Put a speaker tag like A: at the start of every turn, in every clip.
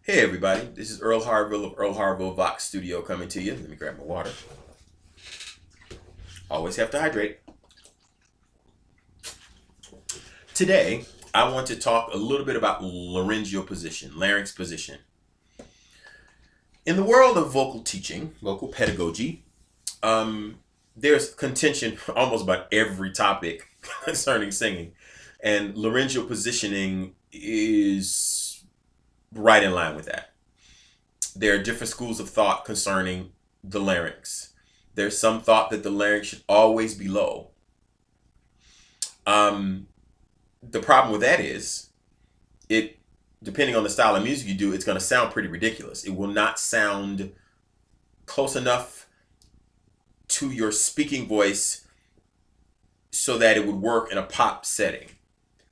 A: Hey everybody, this is Earl Harville of Earl Harville Vox Studio coming to you. Let me grab my water. Always have to hydrate. Today, I want to talk a little bit about laryngeal position, larynx position. In the world of vocal teaching, vocal pedagogy, there's contention almost about every topic concerning singing, and laryngeal positioning is right in line with that. There are different schools of thought concerning the larynx. There's some thought that the larynx should always be low. Um, the problem with that is, it depending on the style of music you do, it's going to sound pretty ridiculous. It will not sound close enough to your speaking voice so that it would work in a pop setting.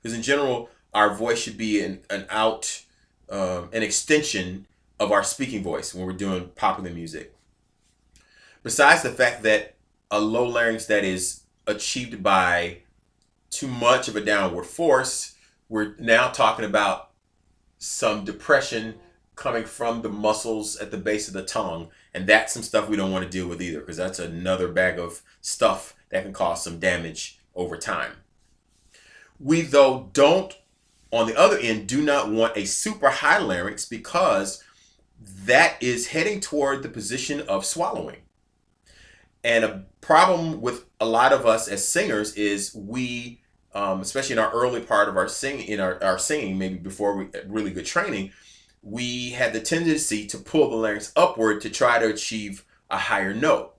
A: Because in general, our voice should be an extension of our speaking voice when we're doing popular music. Besides the fact that a low larynx that is achieved by too much of a downward force, we're now talking about some depression coming from the muscles at the base of the tongue, and that's some stuff we don't want to deal with either, because that's another bag of stuff that can cause some damage over time. We, though, don't, on the other end, do not want a super high larynx, because that is heading toward the position of swallowing. And a problem with a lot of us as singers is we, especially in our early part of our singing, maybe before we really good training, we had the tendency to pull the larynx upward to try to achieve a higher note,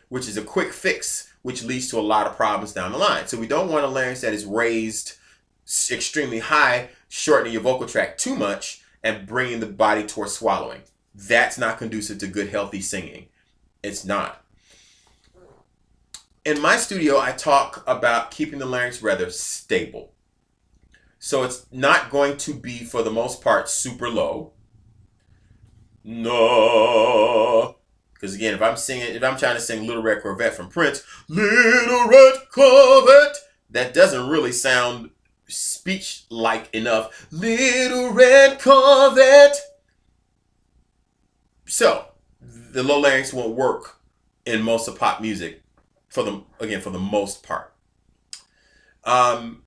A: which is a quick fix, which leads to a lot of problems down the line. So we don't want a larynx that is raised extremely high, shortening your vocal tract too much and bringing the body towards swallowing. That's not conducive to good, healthy singing. It's not. In my studio, I talk about keeping the larynx rather stable. So it's not going to be, for the most part, super low. No. Because again, if I'm trying to sing Little Red Corvette from Prince, Little Red Corvette, that doesn't really sound speech-like enough. Little Red Corvette. So, the low larynx won't work in most of pop music for the most part. But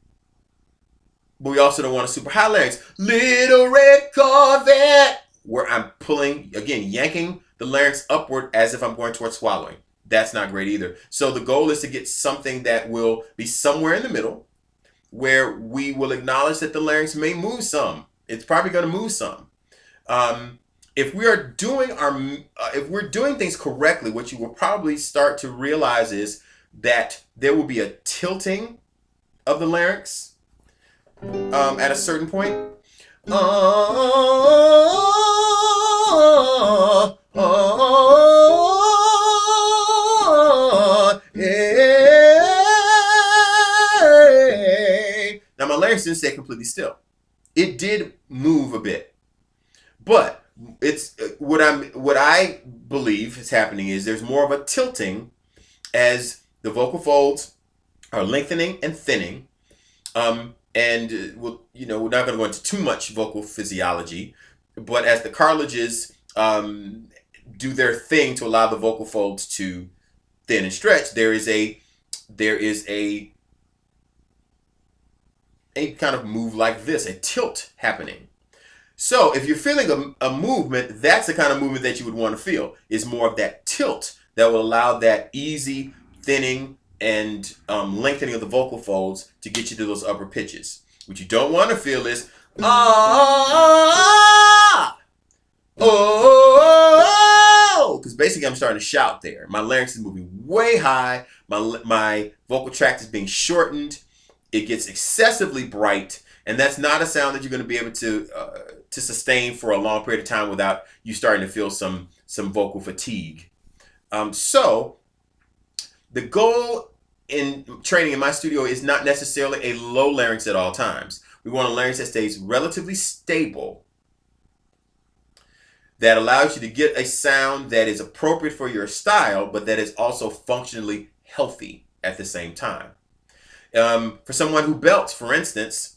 A: we also don't want a super high larynx. Little Red Corvette, where I'm pulling, again, yanking the larynx upward as if I'm going towards swallowing. That's not great either. So the goal is to get something that will be somewhere in the middle, where we will acknowledge that the larynx may move some. It's probably going to move some. If we're doing things correctly, what you will probably start to realize is that there will be a tilting of the larynx at a certain point. Now my larynx didn't stay completely still. It did move a bit, but it's what I believe is happening is there's more of a tilting as the vocal folds are lengthening and thinning. We're not going to go into too much vocal physiology, but as the cartilages do their thing to allow the vocal folds to thin and stretch, there is a kind of move like this, a tilt happening. So if you're feeling a movement, that's the kind of movement that you would want to feel, is more of that tilt that will allow that easy thinning and lengthening of the vocal folds to get you to those upper pitches. What you don't want to feel is because basically I'm starting to shout there. My larynx is moving way high. My vocal tract is being shortened. It gets excessively bright, and that's not a sound that you're going to be able to sustain for a long period of time without you starting to feel some vocal fatigue. So the goal in training in my studio is not necessarily a low larynx at all times. We want a larynx that stays relatively stable, that allows you to get a sound that is appropriate for your style, but that is also functionally healthy at the same time. For someone who belts, for instance,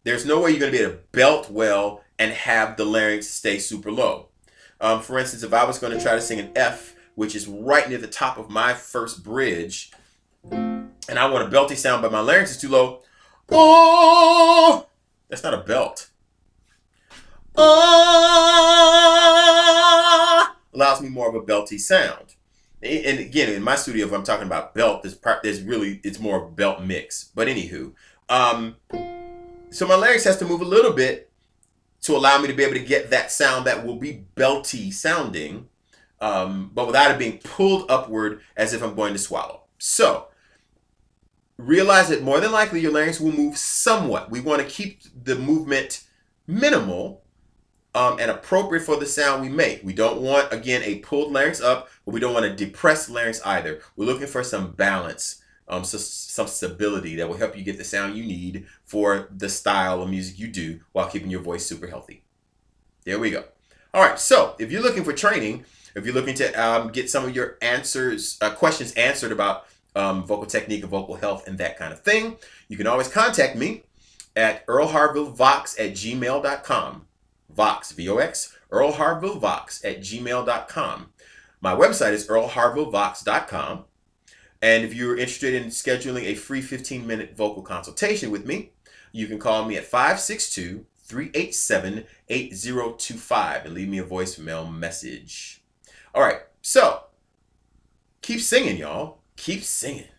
A: there's no way you're going to be able to belt well and have the larynx stay super low. For instance, if I was going to try to sing an F, which is right near the top of my first bridge, and I want a belty sound, but my larynx is too low, oh, that's not a belt. Allows me more of a belty sound. And again, in my studio, if I'm talking about belt, there's really, it's more of a belt mix. But anywho, so my larynx has to move a little bit to allow me to be able to get that sound that will be belty sounding, but without it being pulled upward as if I'm going to swallow. So realize that more than likely your larynx will move somewhat. We want to keep the movement minimal and appropriate for the sound we make. We don't want, again, a pulled larynx up, but we don't want a depressed larynx either. We're looking for some balance, some stability that will help you get the sound you need for the style of music you do while keeping your voice super healthy. There we go. All right, so if you're looking for training, if you're looking to get some of your questions answered about vocal technique and vocal health and that kind of thing, you can always contact me at earlharvillevox@gmail.com. Vox, V-O-X, earlharvillevox@gmail.com. My website is earlharvillevox.com. And if you're interested in scheduling a free 15-minute vocal consultation with me, you can call me at 562-387-8025 and leave me a voicemail message. All right, so keep singing, y'all. Keep singing.